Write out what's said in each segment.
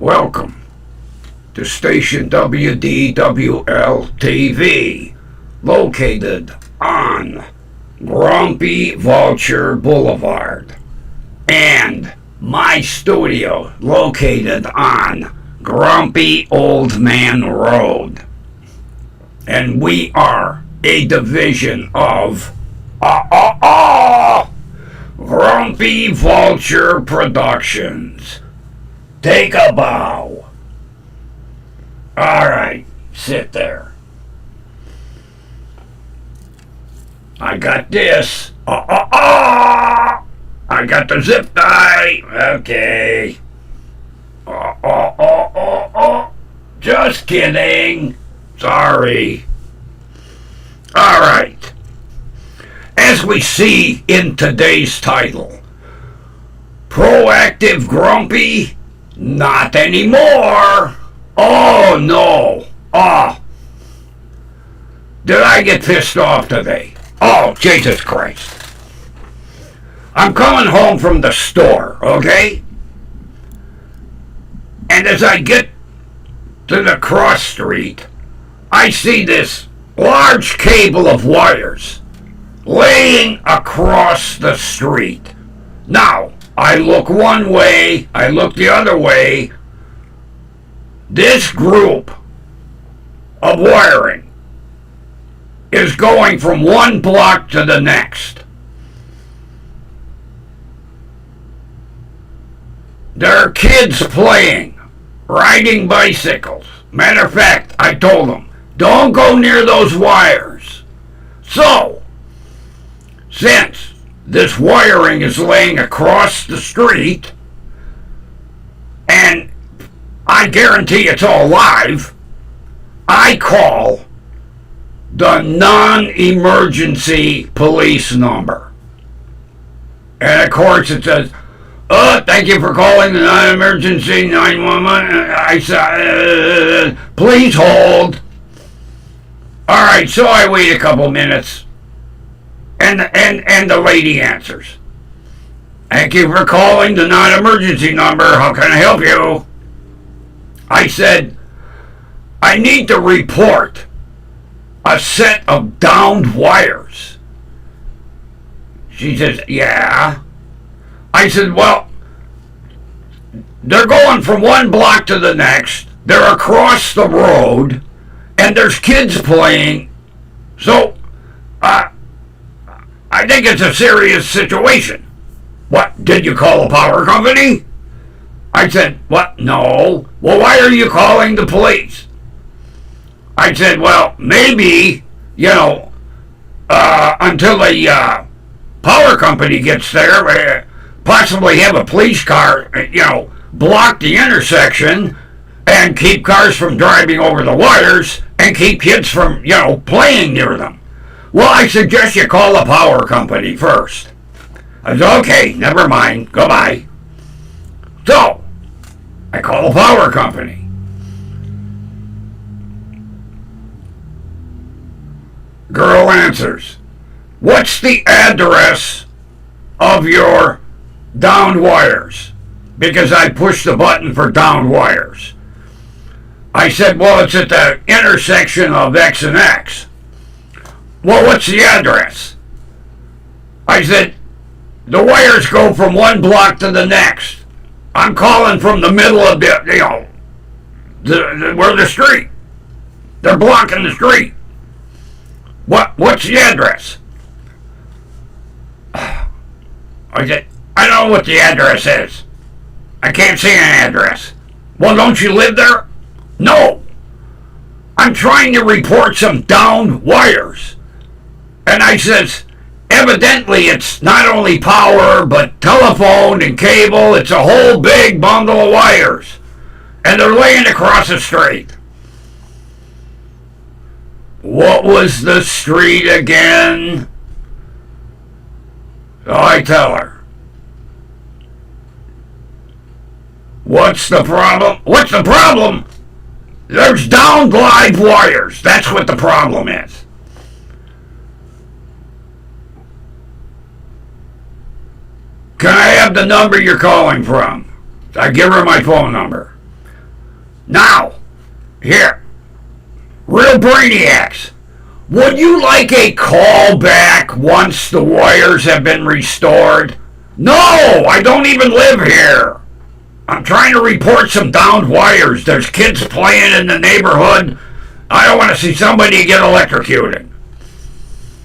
Welcome to station WDWL TV, located on Grumpy Vulture Boulevard, and my studio located on Grumpy Old Man Road. And we are a division of Grumpy Vulture Productions. Take a bow. Alright, sit there. I got this. I got the zip tie. Okay. Just kidding. Sorry. Alright. As we see in today's title, Proactive Grumpy? Not anymore. Oh no. Did I get pissed off today? Oh, Jesus Christ. I'm coming home from the store, okay? And as I get to the cross street, I see this large cable of wires laying across the street. Now, I look one way, I look the other way. This group of wiring is going from one block to the next. There are kids playing, riding bicycles. Matter of fact, I told them, don't go near those wires. So, since this wiring is laying across the street, and I guarantee it's all live, I call the non-emergency police number. And of course it says, thank you for calling the non-emergency 911. Please hold. Alright, so I wait a couple minutes. And the lady answers. Thank you for calling the non-emergency number. How can I help you? I said, I need to report a set of downed wires. She says, yeah. I said, well, they're going from one block to the next. They're across the road. And there's kids playing. So, I think it's a serious situation. What, did you call a power company? I said, what? No. Well, why are you calling the police? I said, well, maybe, until the power company gets there, possibly have a police car, block the intersection and keep cars from driving over the wires and keep kids from, playing near them. Well, I suggest you call the power company first. I said, okay, never mind, goodbye. So, I call the power company. Girl answers, what's the address of your downed wires? Because I pushed the button for downed wires. I said, well, it's at the intersection of X and X. Well, what's the address? I said, the wires go from one block to the next. I'm calling from the middle of the street. They're blocking the street. What's the address? I said, I don't know what the address is. I can't see an address. Well, don't you live there? No. I'm trying to report some downed wires. And I says, evidently it's not only power, but telephone and cable. It's a whole big bundle of wires. And they're laying across the street. What was the street again? So I tell her. What's the problem? What's the problem? There's downed live wires. That's what the problem is. Can I have the number you're calling from? I give her my phone number. Now, here, real brainiacs, would you like a call back once the wires have been restored? No, I don't even live here. I'm trying to report some downed wires. There's kids playing in the neighborhood. I don't want to see somebody get electrocuted.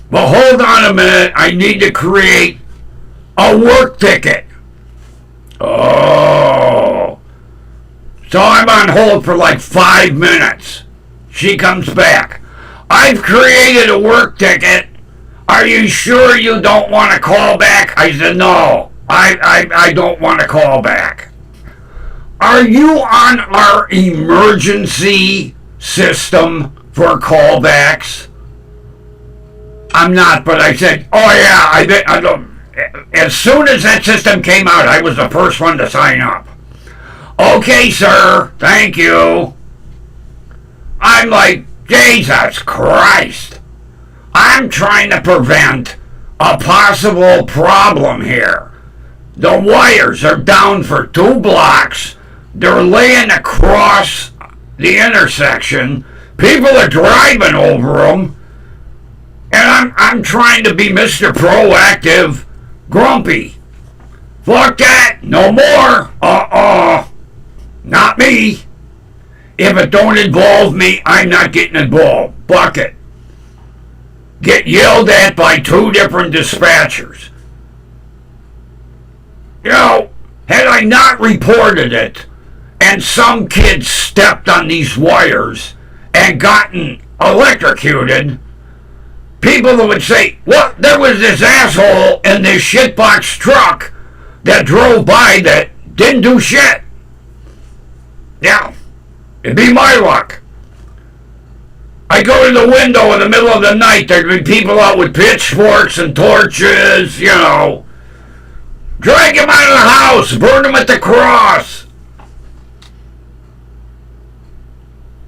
Well, hold on a minute. I need to create a work ticket. Oh. So I'm on hold for like 5 minutes. She comes back. I've created a work ticket. Are you sure you don't want to call back? I said, no, I don't want to call back. Are you on our emergency system for callbacks? I'm not, but I said, oh yeah, I don't. As soon as that system came out, I was the first one to sign up. Okay, sir, thank you. I'm like, Jesus Christ. I'm trying to prevent a possible problem here. The wires are down for 2 blocks. They're laying across the intersection. People are driving over them. And I'm trying to be Mr. Proactive Grumpy. Fuck that. No more. Not me. If it don't involve me, I'm not getting involved. Bucket. Get yelled at by 2 different dispatchers. You know, had I not reported it, and some kid stepped on these wires and gotten electrocuted, people would say, well, there was this asshole in this shitbox truck that drove by that didn't do shit. Yeah, it'd be my luck. I go to the window in the middle of the night, there'd be people out with pitchforks and torches, you know. Drag him out of the house, burn him at the cross.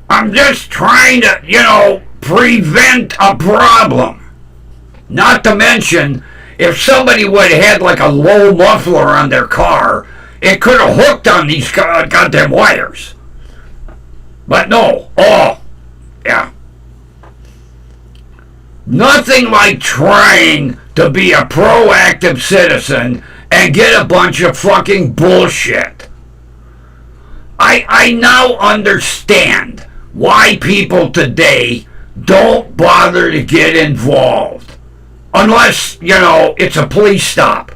I'm just trying to, you know, prevent a problem. Not to mention, if somebody would have had like a low muffler on their car, it could have hooked on these goddamn wires. But no. Oh, yeah. Nothing like trying to be a proactive citizen and get a bunch of fucking bullshit. I now understand why people today don't bother to get involved. Unless, you know, it's a police stop.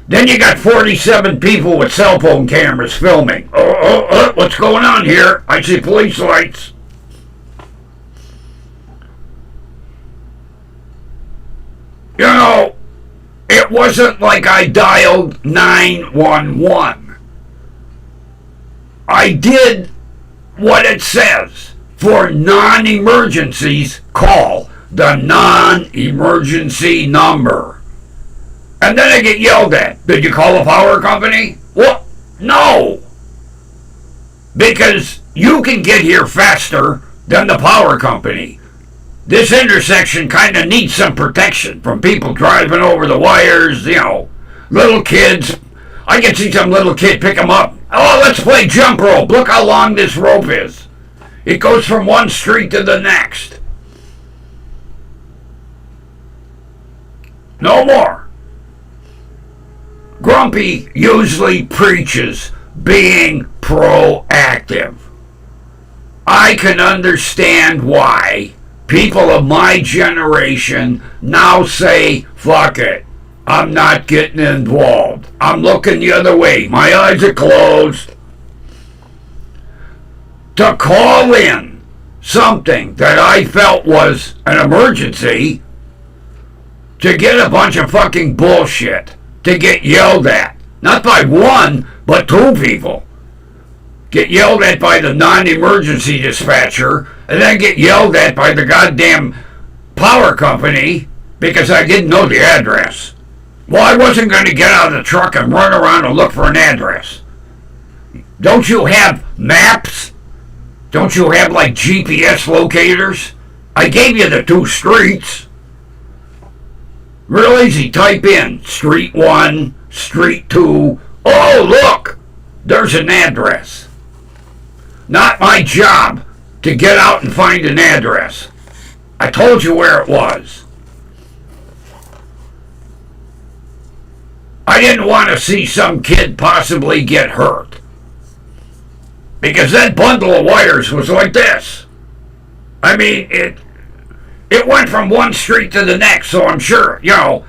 Then you got 47 people with cell phone cameras filming. What's going on here? I see police lights. You know, it wasn't like I dialed 911. I did what it says. For non-emergencies, call the non-emergency number. And then I get yelled at. Did you call the power company? Well, no. Because you can get here faster than the power company. This intersection kind of needs some protection from people driving over the wires, you know, little kids. I can see some little kid pick them up. Oh, let's play jump rope. Look how long this rope is. It goes from one street to the next. No more. Grumpy usually preaches being proactive. I can understand why people of my generation now say, fuck it, I'm not getting involved. I'm looking the other way. My eyes are closed. To call in something that I felt was an emergency, to get a bunch of fucking bullshit, to get yelled at. Not by 1, but 2 people. Get yelled at by the non-emergency dispatcher, and then get yelled at by the goddamn power company because I didn't know the address. Well, I wasn't going to get out of the truck and run around and look for an address. Don't you have maps? Don't you have like GPS locators? I gave you the 2 streets. Real easy, type in Street 1, Street 2. Oh, look, there's an address. not my job to get out and find an address. I told you where it was. I didn't want to see some kid possibly get hurt. Because that bundle of wires was like this. I mean, it went from one street to the next, so I'm sure, a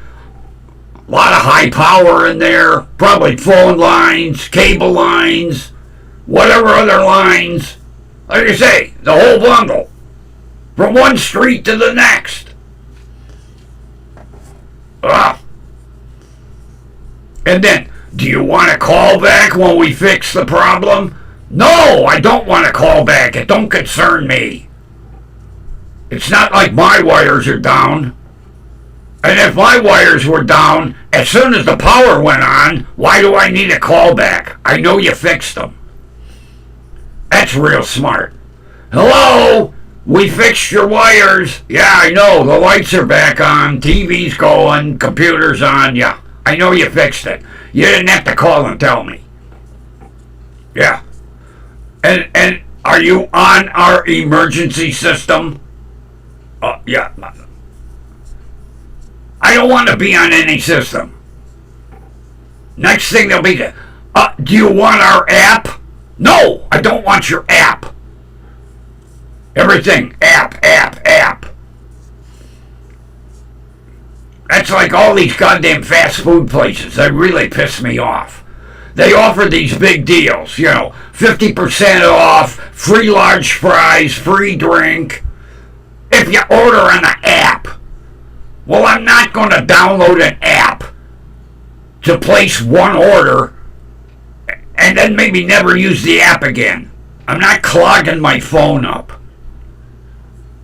lot of high power in there, probably phone lines, cable lines, whatever other lines. Like I say, the whole bundle. From one street to the next. And then, do you want to call back when we fix the problem? No, I don't want to call back. It don't concern me. It's not like my wires are down. And if my wires were down, as soon as the power went on, why do I need a call back? I know you fixed them. That's real smart. Hello? We fixed your wires. Yeah, I know. The lights are back on. TV's going. Computer's on. Yeah, I know you fixed it. You didn't have to call and tell me. Yeah. And are you on our emergency system? Yeah. I don't want to be on any system. Next thing they'll be, do you want our app? No, I don't want your app. Everything, app. That's like all these goddamn fast food places. They really piss me off. They offer these big deals, 50% off, free large fries, free drink, if you order on the app. Well, I'm not going to download an app to place one order and then maybe never use the app again. I'm not clogging my phone up.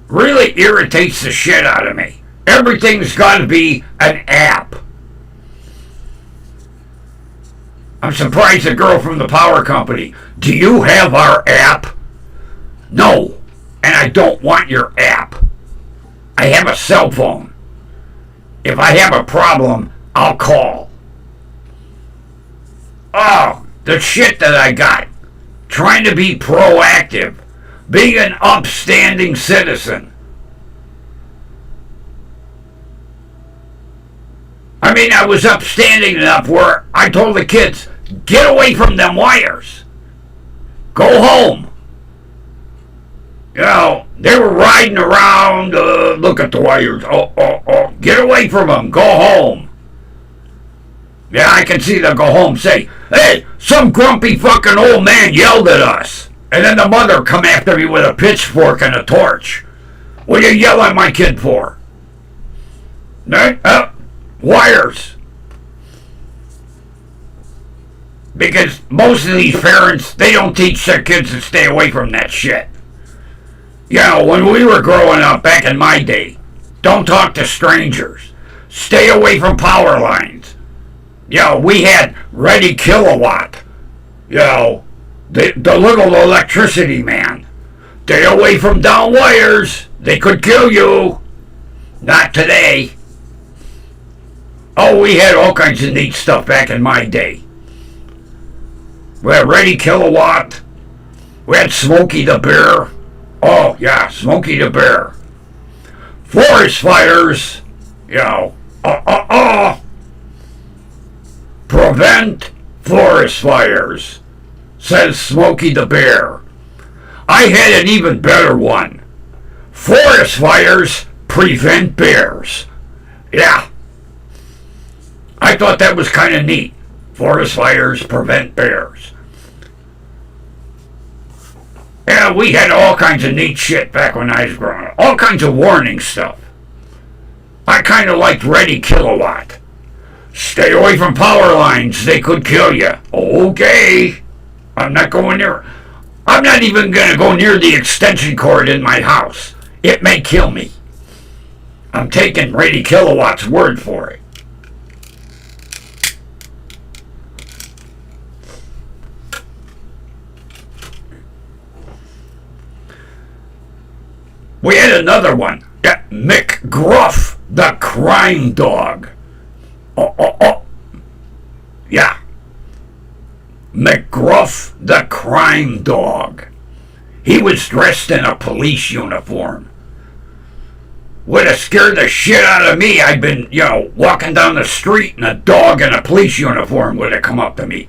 Really irritates the shit out of me. Everything's got to be an app. I'm surprised the girl from the power company. Do you have our app? No, and I don't want your app. I have a cell phone. If I have a problem, I'll call. Oh, the shit that I got. Trying to be proactive. Being an upstanding citizen. I mean, I was upstanding enough where I told the kids, get away from them wires. Go home. They were riding around, look at the wires. Oh, get away from them. Go home. Yeah, I can see them go home say, hey, some grumpy fucking old man yelled at us. And then the mother come after me with a pitchfork and a torch. What are you yelling at my kid for? Wires. Because most of these parents, they don't teach their kids to stay away from that shit. When we were growing up back in my day, don't talk to strangers. Stay away from power lines. We had Ready Kilowatt. The little electricity man. Stay away from down wires. They could kill you. Not today. Oh, we had all kinds of neat stuff back in my day. We had Ready Kilowatt. We had Smokey the Bear. Oh, yeah, Smokey the Bear. Forest fires. Prevent forest fires, says Smokey the Bear. I had an even better one. Forest fires prevent bears. Yeah. I thought that was kind of neat. Forest fires prevent bears. Yeah, we had all kinds of neat shit back when I was growing up. All kinds of warning stuff. I kind of liked Ready Kilowatt. Stay away from power lines. They could kill you. Okay. I'm not going near. I'm not even going to go near the extension cord in my house. It may kill me. I'm taking Ready Kilowatt's word for it. We had another one. McGruff, the crime dog. Yeah. McGruff, the crime dog. He was dressed in a police uniform. Would have scared the shit out of me. I'd been, walking down the street and a dog in a police uniform would have come up to me.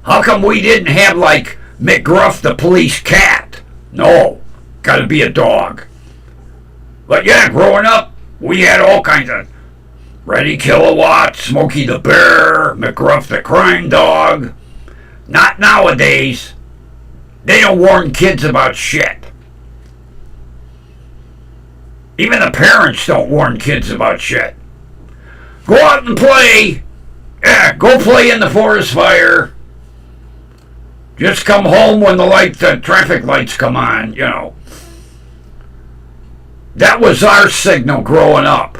How come we didn't have, like, McGruff the police cat? No, gotta be a dog. But yeah, growing up, we had all kinds of Reddy Kilowatt, Smokey the Bear, McGruff the crime dog. Not nowadays. They don't warn kids about shit. Even the parents don't warn kids about shit. Go out and play. Yeah, go play in the forest fire. Just come home when the traffic lights come on, That was our signal growing up.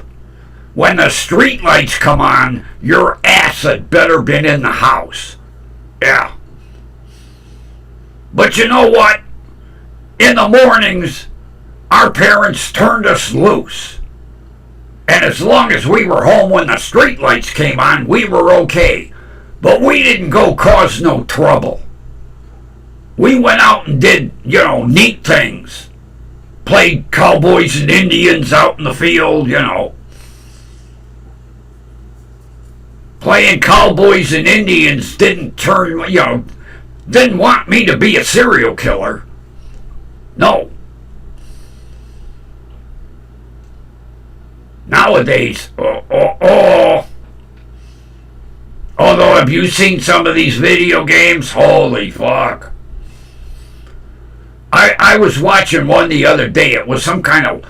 When the street lights come on, your ass had better been in the house. Yeah. But you know what? In the mornings, our parents turned us loose. And as long as we were home when the street lights came on, we were okay. But we didn't go cause no trouble. We went out and did, neat things. Played cowboys and Indians out in the field, Playing cowboys and Indians didn't want me to be a serial killer. No. Nowadays, although, have you seen some of these video games? Holy fuck. I was watching one the other day. It was some kind of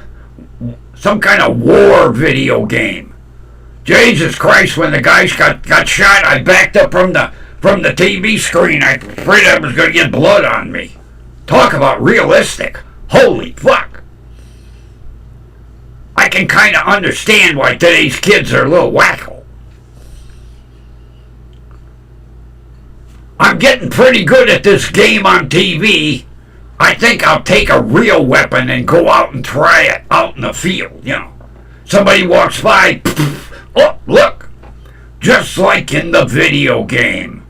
war video game. Jesus Christ, when the guys got shot, I backed up from the TV screen. I was afraid I was going to get blood on me. Talk about realistic. Holy fuck. I can kind of understand why today's kids are a little wacko. I'm getting pretty good at this game on TV. I think I'll take a real weapon and go out and try it out in the field, Somebody walks by, oh, look, just like in the video game.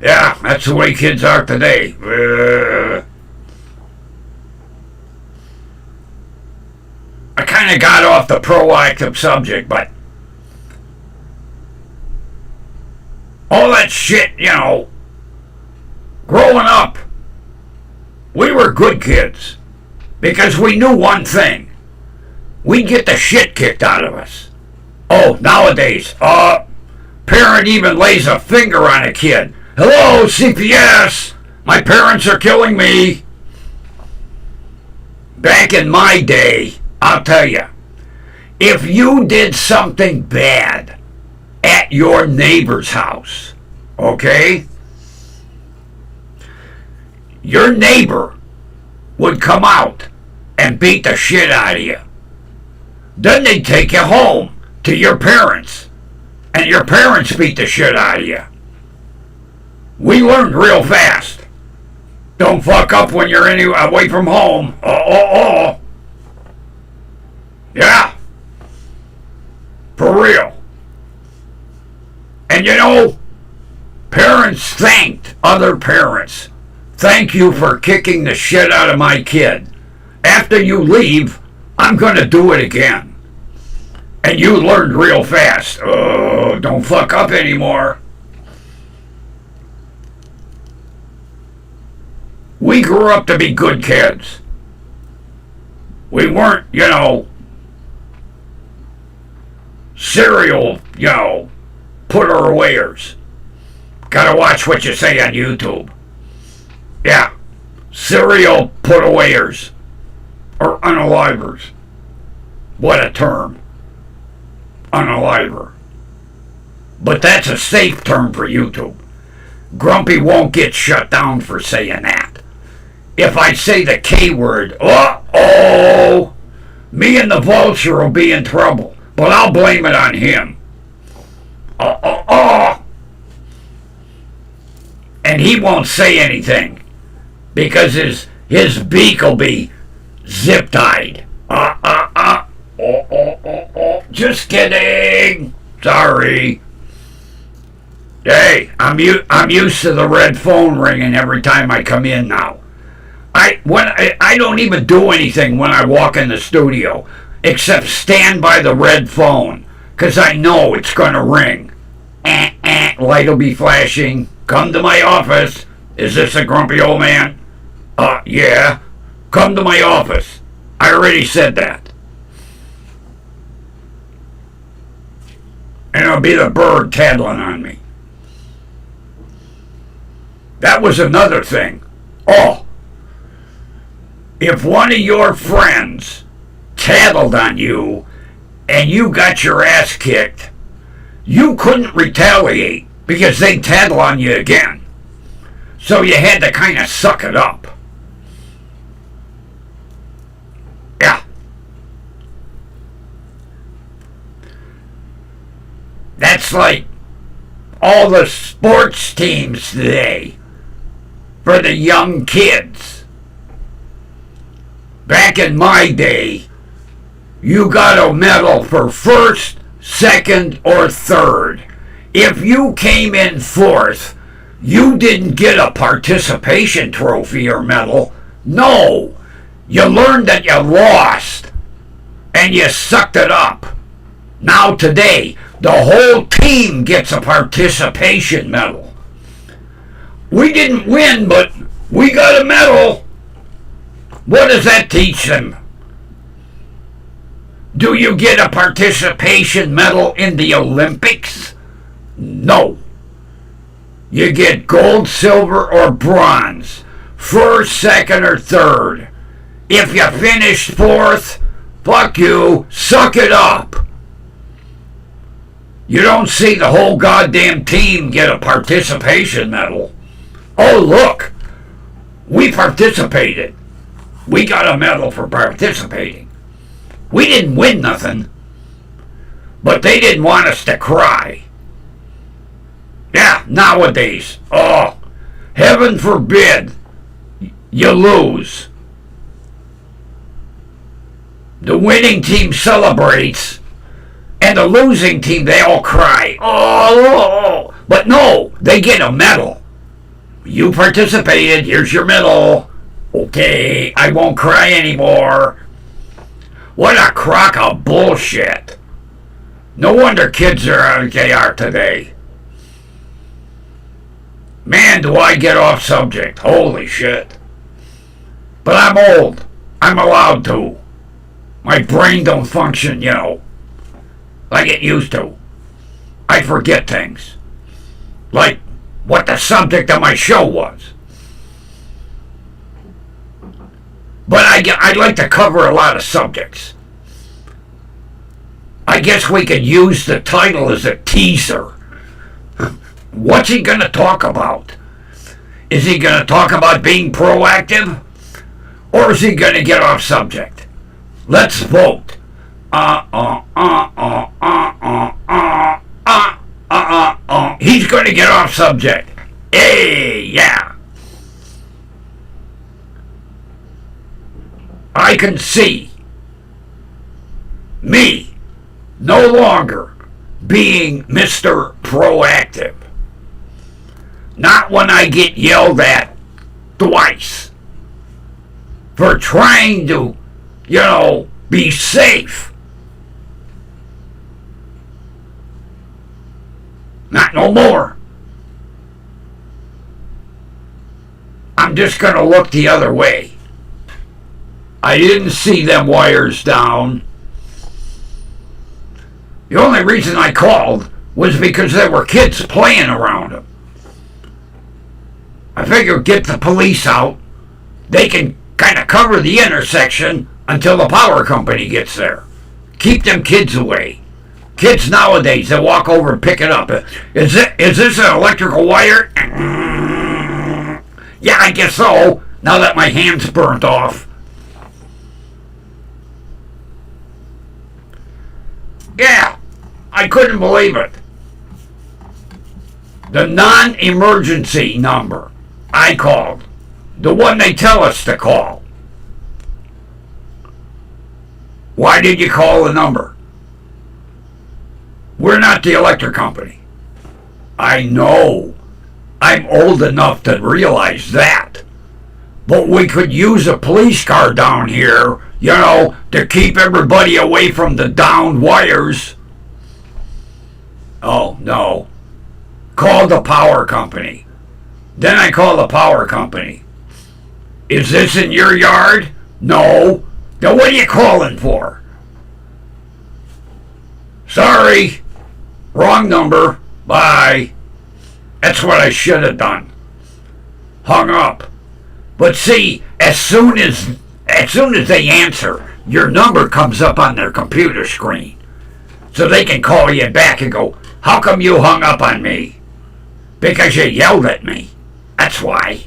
Yeah, that's the way kids are today. I kind of got off the proactive subject, but all that shit, growing up, we were good kids because we knew one thing. We'd get the shit kicked out of us. Oh, nowadays, parent even lays a finger on a kid. Hello, CPS, my parents are killing me. Back in my day, I'll tell you, if you did something bad at your neighbor's house, okay? Your neighbor would come out and beat the shit out of you. Then they'd take you home to your parents, and your parents beat the shit out of you. We learned real fast. Don't fuck up when you're away from home. Yeah. For real. And parents thanked other parents. Thank you for kicking the shit out of my kid. After you leave, I'm going to do it again. And you learned real fast. Oh, don't fuck up anymore. We grew up to be good kids. We weren't, serial, put-her-awayers. Gotta watch what you say on YouTube. Yeah, serial put-awayers. Or unalivers. What a term. Unaliver. But that's a safe term for YouTube. Grumpy won't get shut down for saying that. If I say the K word, me and the vulture will be in trouble. But I'll blame it on him. And he won't say anything. Because his beak will be zip-tied. Just kidding. Sorry. Hey, I'm used to the red phone ringing every time I come in now. I don't even do anything when I walk in the studio except stand by the red phone because I know it's going to ring. Light will be flashing. Come to my office. Is this a grumpy old man? Yeah. Come to my office. I already said that. And it'll be the bird tattling on me. That was another thing. Oh, if one of your friends tattled on you and you got your ass kicked, you couldn't retaliate because they'd tattle on you again. So you had to kind of suck it up. Yeah. That's like all the sports teams today for the young kids. Back in my day, you got a medal for first, second, or third. If you came in fourth, you didn't get a participation trophy or medal. No, you learned that you lost and you sucked it up. Now today, the whole team gets a participation medal. We didn't win, but we got a medal. What does that teach them? Do you get a participation medal in the Olympics? No. You get gold, silver, or bronze. First, second, or third. If you finished fourth, fuck you, suck it up. You don't see the whole goddamn team get a participation medal. Oh, look, we participated. We got a medal for participating. We didn't win nothing, but they didn't want us to cry. Yeah, nowadays, oh, heaven forbid you lose. The winning team celebrates, and the losing team, they all cry. Oh, but no, they get a medal. You participated, here's your medal. Okay, I won't cry anymore. What a crock of bullshit. No wonder kids are like they are today. Man, do I get off subject. Holy shit. But I'm old. I'm allowed to. My brain don't function, like it used to. I forget things. Like what the subject of my show was. But I'd like to cover a lot of subjects. I guess we could use the title as a teaser. What's he going to talk about? Is he going to talk about being proactive? Or is he going to get off subject? Let's vote. He's going to get off subject. Hey, yeah. I can see me no longer being Mr. Proactive. Not when I get yelled at twice for trying to, be safe. Not no more. I'm just going to look the other way. I didn't see them wires down. The only reason I called was because there were kids playing around them. I figured get the police out. They can kind of cover the intersection until the power company gets there. Keep them kids away. Kids nowadays, they walk over and pick it up. Is this an electrical wire? Yeah, I guess so, now that my hand's burnt off. Yeah, I couldn't believe it. The non-emergency number I called, the one they tell us to call. Why did you call the number? We're not the electric company. I know. I'm old enough to realize that. but we could use a police car down here, to keep everybody away from the downed wires. Oh, no. Call the power company. Then I call the power company. Is this in your yard? No. Then what are you calling for? Sorry. Wrong number. Bye. That's what I should have done. Hung up. But see, as soon as they answer, your number comes up on their computer screen. So they can call you back and go, how come you hung up on me? Because you yelled at me. That's why.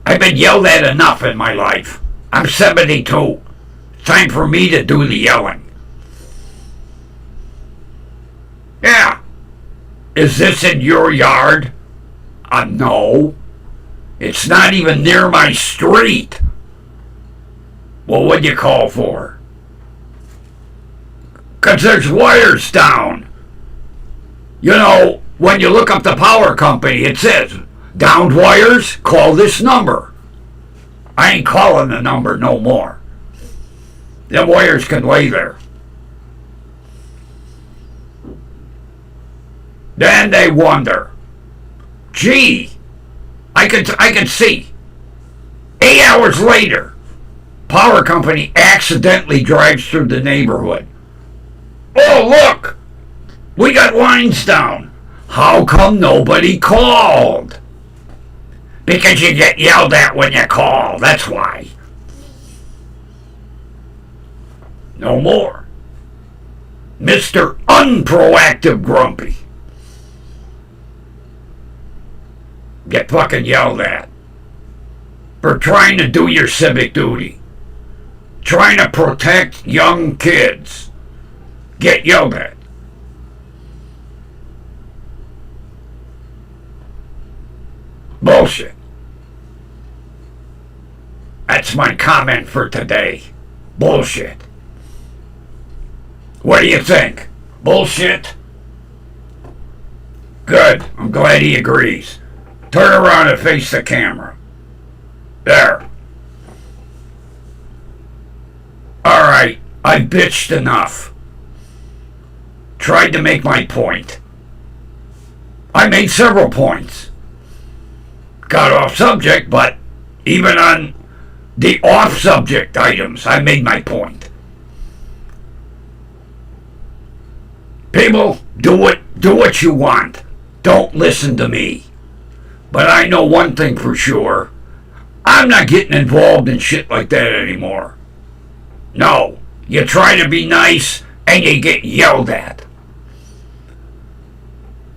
I've been yelled at enough in my life. I'm 72. It's time for me to do the yelling. Yeah. Is this in your yard? No. It's not even near my street. Well, what'd you call for? 'Cause there's wires down. When you look up the power company, it says, downed wires, call this number. I ain't calling the number no more. Them wires can lay there. Then they wonder, gee, I could see. 8 hours later, power company accidentally drives through the neighborhood. Oh, look, we got lines down. How come nobody called? Because you get yelled at when you call, that's why. No more. Mr. Unproactive Grumpy. Get fucking yelled at for trying to do your civic duty. Trying to protect young kids. Get yelled at. Bullshit. That's my comment for today. Bullshit. What do you think? Bullshit? Good. I'm glad he agrees. Turn around and face the camera. There. Alright, I bitched enough. Tried to make my point. I made several points. Got off subject, but even on the off subject items, I made my point. People, do what you want. Don't listen to me. But I know one thing for sure. I'm not getting involved in shit like that anymore. No. You try to be nice and you get yelled at.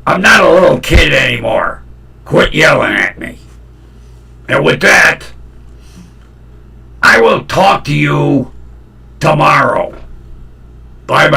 I'm not a little kid anymore. Quit yelling at me. And with that, I will talk to you tomorrow. Bye-bye.